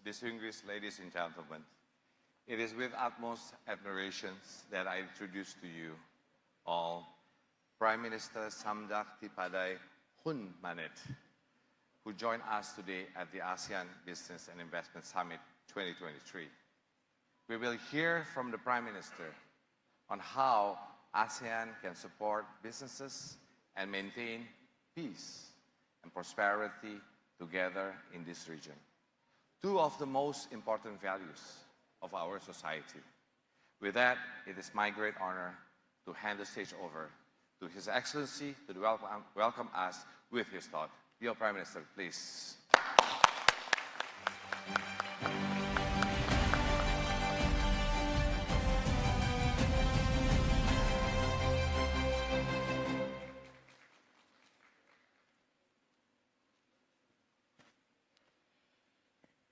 distinguished ladies and gentlemen, it is with utmost admiration that I introduce to you all Prime Minister Samdak Tipadai Hun Manet, who joined us today at the ASEAN Business and Investment Summit 2023. We will hear from the Prime Minister on how ASEAN can support businesses and maintain peace and prosperity together in this region, two of the most important values of our society. With that, it is my great honor to hand the stage over to His Excellency to welcome us with his thought. Dear Prime Minister, please.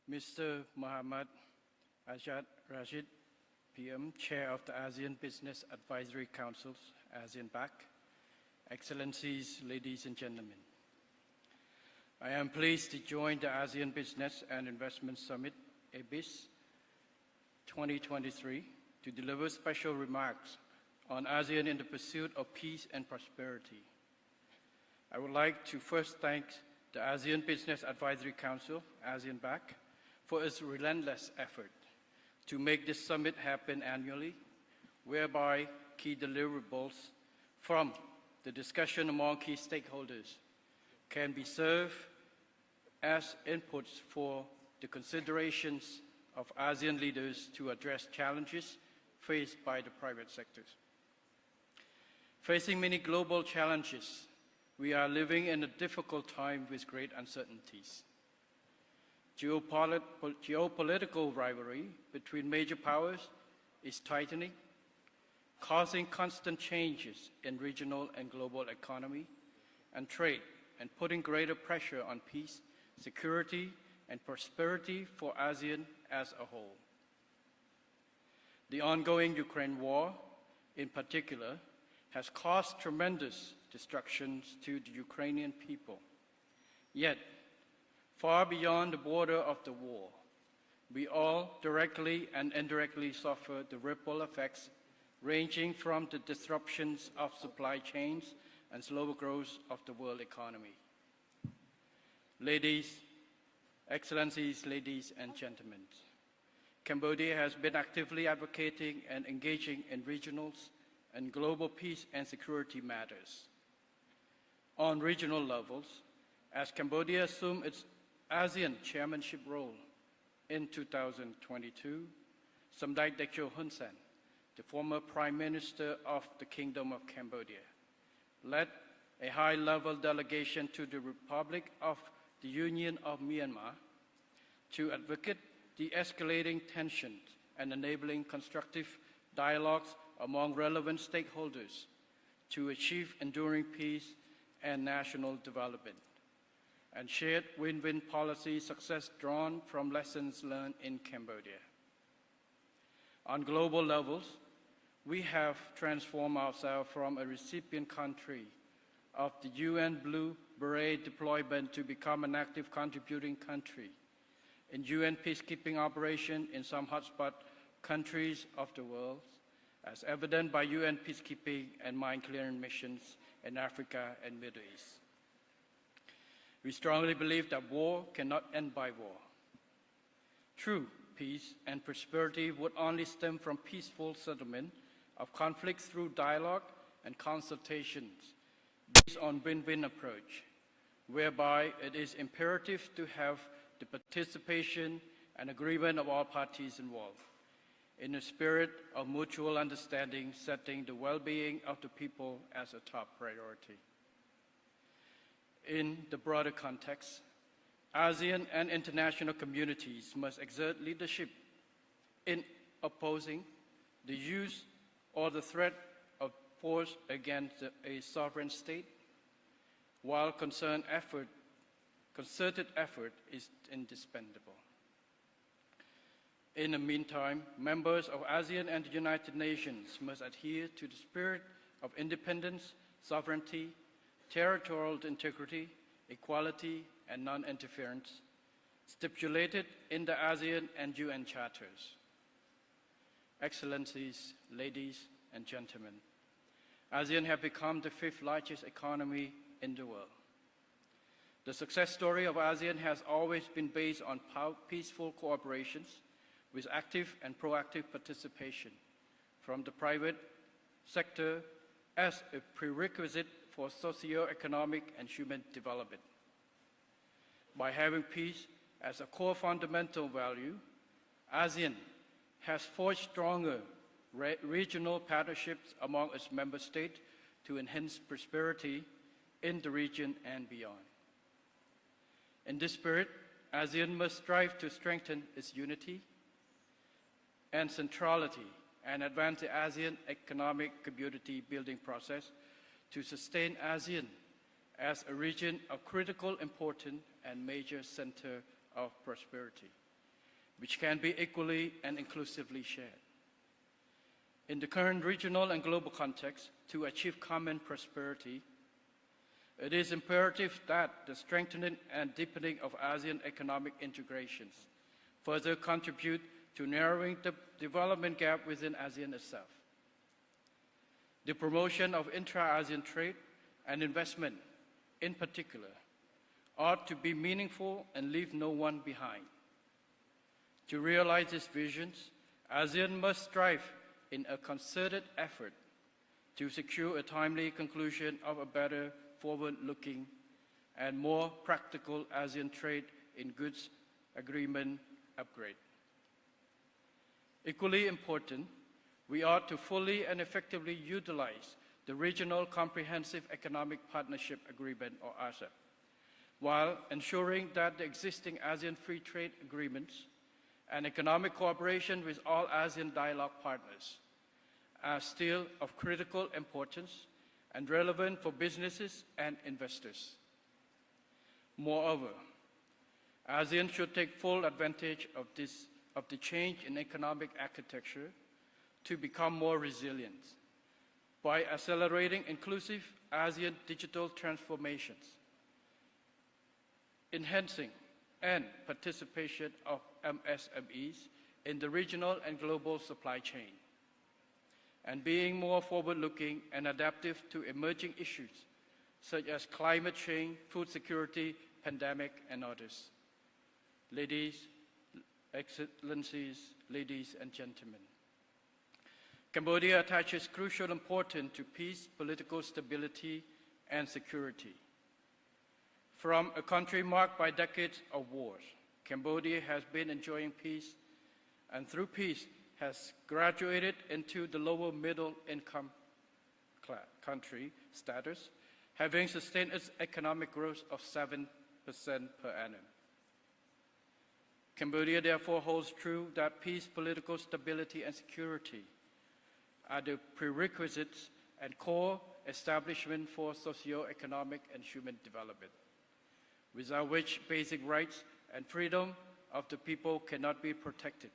Mr. Muhammad Ajad Rashid, PM, Chair of the ASEAN Business Advisory Council's ASEAN BAC, Excellencies, ladies and gentlemen. I am pleased to join the ASEAN Business and Investment Summit, ABIS 2023, to deliver special remarks on ASEAN in the pursuit of peace and prosperity. I would like to first thank the ASEAN Business Advisory Council, ASEAN BAC, for its relentless effort to make this summit happen annually, whereby key deliverables from the discussion among key stakeholders can be served as inputs for the considerations of ASEAN leaders to address challenges faced by the private sectors. Facing many global challenges, we are living in a difficult time with great uncertainties. Geopolitical rivalry between major powers is tightening, causing constant changes in regional and global economy and trade, and putting greater pressure on peace, security, and prosperity for ASEAN as a whole. The ongoing Ukraine war, in particular, has caused tremendous destructions to the Ukrainian people. Yet, far beyond the border of the war, we all directly and indirectly suffer the ripple effects ranging from the disruptions of supply chains and slower growth of the world economy. Ladies, Excellencies, ladies and gentlemen, Cambodia has been actively advocating and engaging in regional and global peace and security matters. On regional levels, as Cambodia assumed its ASEAN chairmanship role in 2022, Samdech Techo Hun Sen, the former Prime Minister of the Kingdom of Cambodia, led a high-level delegation to the Republic of the Union of Myanmar to advocate the escalating tensions and enabling constructive dialogues among relevant stakeholders to achieve enduring peace and national development, and shared win-win policy success drawn from lessons learned in Cambodia. On global levels, we have transformed ourselves from a recipient country of the UN Blue Beret deployment to become an active contributing country in UN peacekeeping operation in some hotspot countries of the world, as evident by UN peacekeeping and mine clearing missions in Africa and Middle East. We strongly believe that war cannot end by war. True peace and prosperity would only stem from peaceful settlement of conflicts through dialogue and consultations based on win-win approach, whereby it is imperative to have the participation and agreement of all parties involved, in a spirit of mutual understanding, setting the well-being of the people as a top priority. In the broader context, ASEAN and international communities must exert leadership in opposing the use or the threat of force against a sovereign state, while concerted effort is indispensable. In the meantime, members of ASEAN and the United Nations must adhere to the spirit of independence, sovereignty, territorial integrity, equality, and non-interference, stipulated in the ASEAN and UN charters. Excellencies, ladies and gentlemen, ASEAN has become the 5th largest economy in the world. The success story of ASEAN has always been based on peaceful cooperations with active and proactive participation from the private sector as a prerequisite for socio-economic and human development. By having peace as a core fundamental value, ASEAN has forged stronger regional partnerships among its member states to enhance prosperity in the region and beyond. In this spirit, ASEAN must strive to strengthen its unity and centrality and advance the ASEAN economic community building process to sustain ASEAN as a region of critical importance and major center of prosperity, which can be equally and inclusively shared. In the current regional and global context, to achieve common prosperity, it is imperative that the strengthening and deepening of ASEAN economic integrations further contribute to narrowing the development gap within ASEAN itself. The promotion of intra-ASEAN trade and investment, in particular, ought to be meaningful and leave no one behind. To realize these visions, ASEAN must strive in a concerted effort to secure a timely conclusion of a better forward-looking and more practical ASEAN trade in goods agreement upgrade. Equally important, we ought to fully and effectively utilize the Regional Comprehensive Economic Partnership Agreement, or RCEP, while ensuring that the existing ASEAN Free Trade Agreements and economic cooperation with all ASEAN dialogue partners are still of critical importance and relevant for businesses and investors. Moreover, ASEAN should take full advantage of the change in economic architecture to become more resilient by accelerating inclusive ASEAN digital transformations, enhancing and participation of MSMEs in the regional and global supply chain, and being more forward-looking and adaptive to emerging issues such as climate change, food security, pandemic, and others. Ladies, Excellencies, ladies and gentlemen, Cambodia attaches crucial importance to peace, political stability, and security. From a country marked by decades of wars, Cambodia has been enjoying peace, and through peace has graduated into the lower middle income country status, having sustained its economic growth of 7% per annum. Cambodia therefore holds true that peace, political stability, and security are the prerequisites and core establishment for socio-economic and human development, without which basic rights and freedom of the people cannot be protected,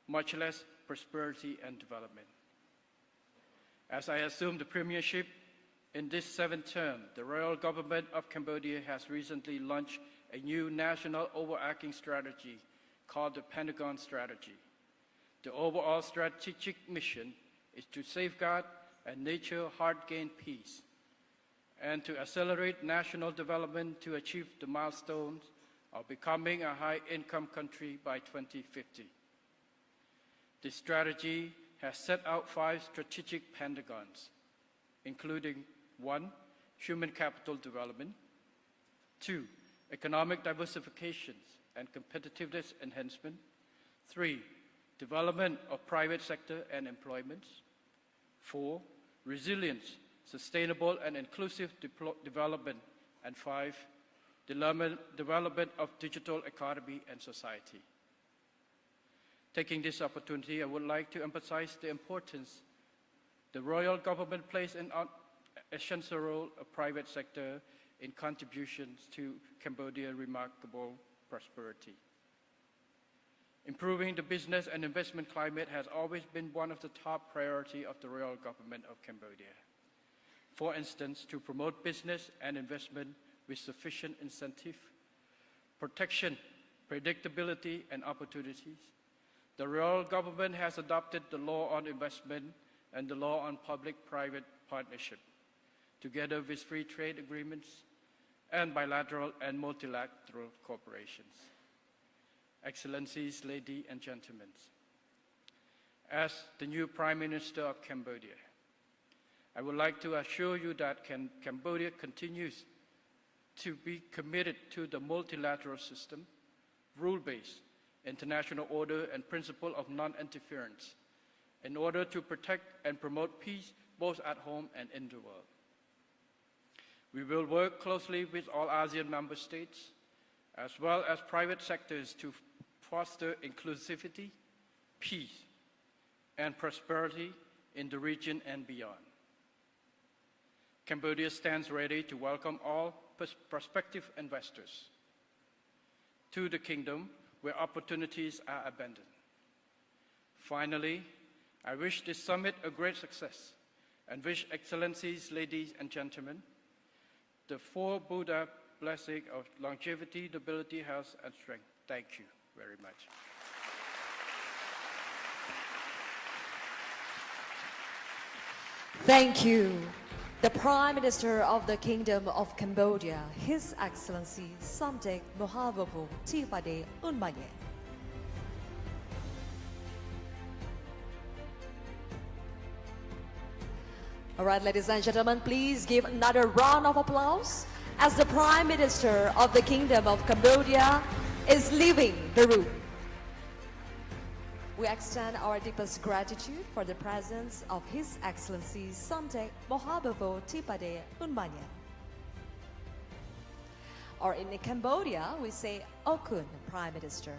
much less prosperity and development. As I assume the premiership in this 7th term, the royal government of Cambodia has recently launched a new national overarching strategy called the Pentagon Strategy. The overall strategic mission is to safeguard and nurture hard-gained peace and to accelerate national development to achieve the milestones of becoming a high-income country by 2050. This strategy has set out 5 strategic pentagons, including 1, human capital development, 2, economic diversification and competitiveness enhancement, 3, development of private sector and employment, 4, resilience, sustainable and inclusive development, and 5, development of digital economy and society. Taking this opportunity, I would like to emphasize the importance the royal government plays an essential role of private sector in contributions to Cambodia's remarkable prosperity. Improving the business and investment climate has always been one of the top priorities of the royal government of Cambodia. For instance, to promote business and investment with sufficient incentive, protection predictability, and opportunities, the royal government has adopted the law on investment and the law on public-private partnership, together with free trade agreements and bilateral and multilateral cooperations. Excellencies, ladies and gentlemen, as the new Prime Minister of Cambodia, I would like to assure you that Cambodia continues to be committed to the multilateral system, rule-based, international order, and principle of non-interference in order to protect and promote peace both at home and in the world. We will work closely with all ASEAN member states, as well as private sectors, to foster inclusivity, peace, and prosperity in the region and beyond. Cambodia stands ready to welcome all prospective investors to the kingdom where opportunities are abundant. Finally, I wish this summit a great success and wish Excellencies, ladies and gentlemen, the four Buddha blessing of longevity, nobility, health, and strength. Thank you very much. Thank you. The Prime Minister of the Kingdom of Cambodia, His Excellency Samdech Mahaprabhu Tipade Unmanye. All right, ladies and gentlemen, please give another round of applause as the Prime Minister of the Kingdom of Cambodia is leaving the room. We extend our deepest gratitude for the presence of His Excellency Samdech Mahaprabhu Tipade Unmanye. Or in Cambodia, we say Okun, Prime Minister.